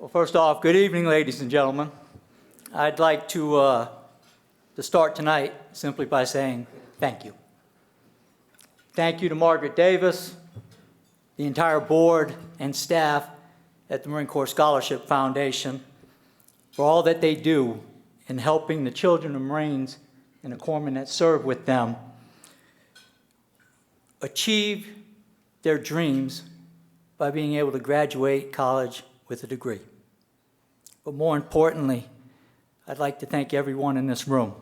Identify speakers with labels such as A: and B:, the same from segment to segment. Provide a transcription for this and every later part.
A: Well, first off, good evening, ladies and gentlemen. I'd like to start tonight simply by saying thank you. Thank you to Margaret Davis, the entire board and staff at the Marine Corps Scholarship Foundation for all that they do in helping the children of Marines and the corpsmen that serve with them achieve their dreams by being able to graduate college with a degree. But more importantly, I'd like to thank everyone in this room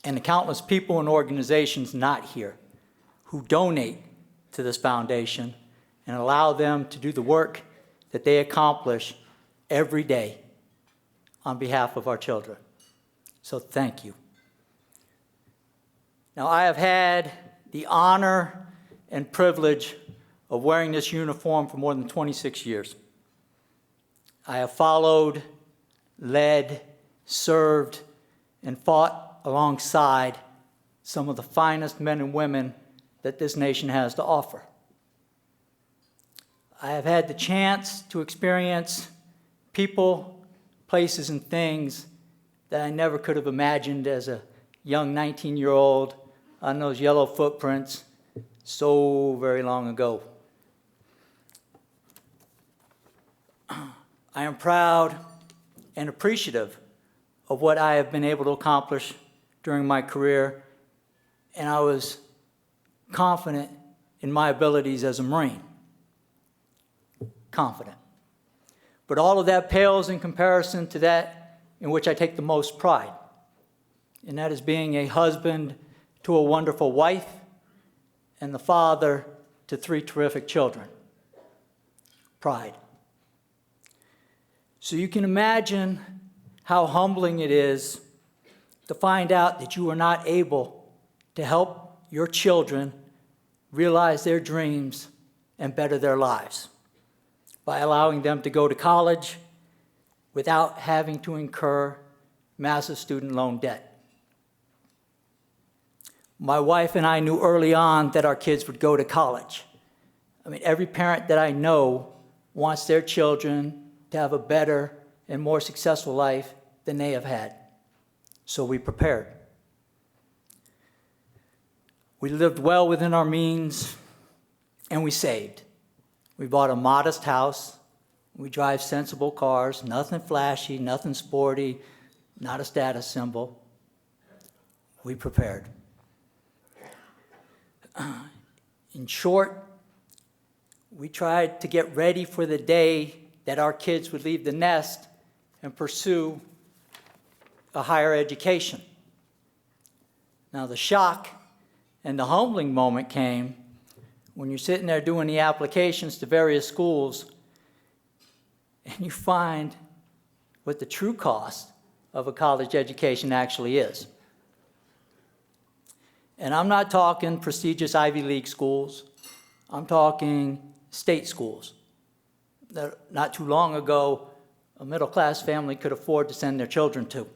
A: and the countless people and organizations not here who donate to this foundation and allow them to do the work that they accomplish every day on behalf of our children. So thank you. Now, I have had the honor and privilege of wearing this uniform for more than 26 years. I have followed, led, served, and fought alongside some of the finest men and women that this nation has to offer. I have had the chance to experience people, places, and things that I never could have imagined as a young 19-year-old on those yellow footprints so very long ago. I am proud and appreciative of what I have been able to accomplish during my career, and I was confident in my abilities as a Marine. Confident. But all of that pales in comparison to that in which I take the most pride, and that is being a husband to a wonderful wife and the father to 3 terrific children. Pride. So you can imagine how humbling it is to find out that you are not able to help your children realize their dreams and better their lives by allowing them to go to college without having to incur massive student loan debt. My wife and I knew early on that our kids would go to college. I mean, every parent that I know wants their children to have a better and more successful life than they have had. So we prepared. We lived well within our means, and we saved. We bought a modest house. We drive sensible cars, nothing flashy, nothing sporty, not a status symbol. We prepared. In short, we tried to get ready for the day that our kids would leave the nest and pursue a higher education. Now, the shock and the humbling moment came when you're sitting there doing the applications to various schools and you find what the true cost of a college education actually is. And I'm not talking prestigious Ivy League schools. I'm talking state schools that not too long ago a middle-class family could afford to send their children to.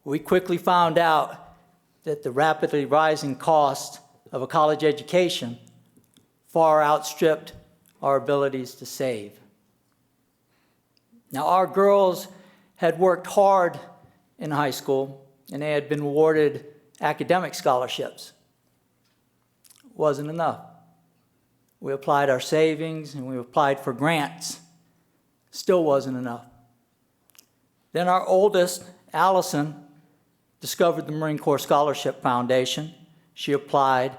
A: We quickly found out that the rapidly rising cost of a college education far outstripped our abilities to save. Now, our girls had worked hard in high school, and they had been awarded academic scholarships. It wasn't enough. We applied our savings, and we applied for grants. Still wasn't enough. Then our oldest, Allison, discovered the Marine Corps Scholarship Foundation. She applied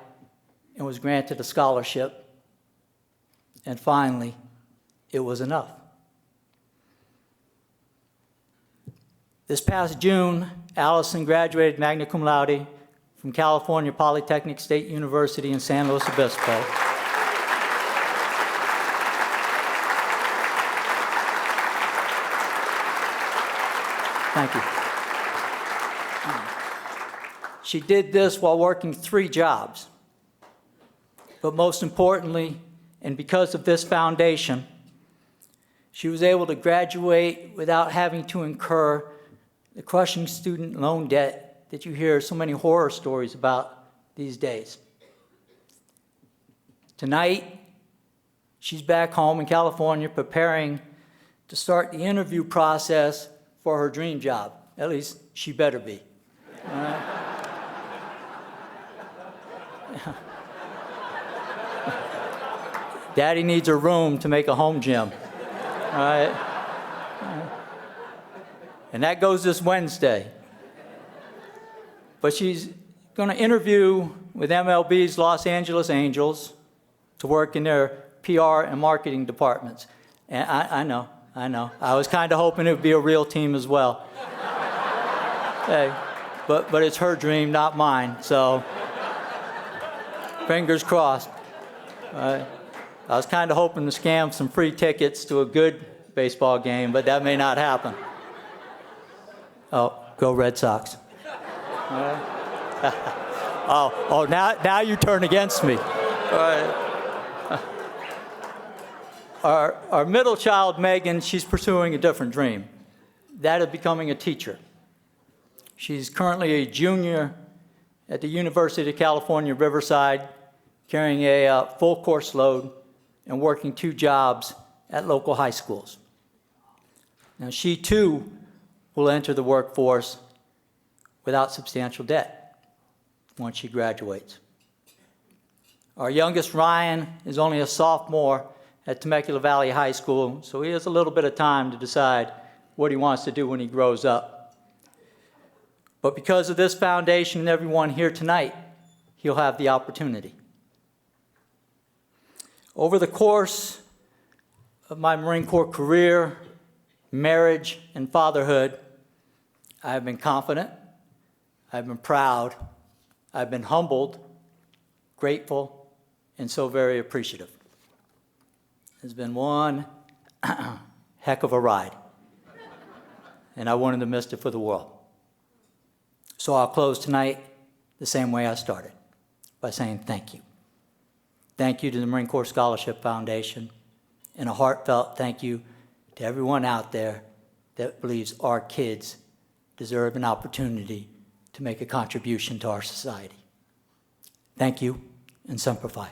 A: and was granted a scholarship. And finally, it was enough. This past June, Allison graduated magna cum laude from California Polytechnic State University in San Luis Obispo. Thank you. She did this while working 3 jobs. But most importantly, and because of this foundation, she was able to graduate without having to incur the crushing student loan debt that you hear so many horror stories about these days. Tonight, She's back home in California preparing to start the interview process for her dream job. At least she better be. All right? Daddy needs a room to make a home gym. All right? And that goes this Wednesday. But she's going to interview with MLB's Los Angeles Angels to work in their PR and marketing departments. And I know. I was kind of hoping it would be a real team as well. Hey, but it's her dream, not mine, so fingers crossed. I was kind of hoping to scam some free tickets to a good baseball game, but that may not happen. Oh, go Red Sox. Now you turn against me. All right. Our middle child, Megan, she's pursuing a different dream, that of becoming a teacher. She's currently a junior at the University of California, Riverside, carrying a full course load and working 2 jobs at local high schools. Now, she too will enter the workforce without substantial debt once she graduates. Our youngest, Ryan, is only a sophomore at Temecula Valley High School, so he has a little bit of time to decide what he wants to do when he grows up. But because of this foundation and everyone here tonight, he'll have the opportunity. Over the course of my Marine Corps career, marriage, and fatherhood, I have been confident, I've been proud, I've been humbled, grateful, and so very appreciative. It's been one heck of a ride, and I wouldn't have missed it for the world. So I'll close tonight the same way I started, by saying thank you. Thank you to the Marine Corps Scholarship Foundation, and a heartfelt thank you to everyone out there that believes our kids deserve an opportunity to make a contribution to our society. Thank you, and Semper Fi.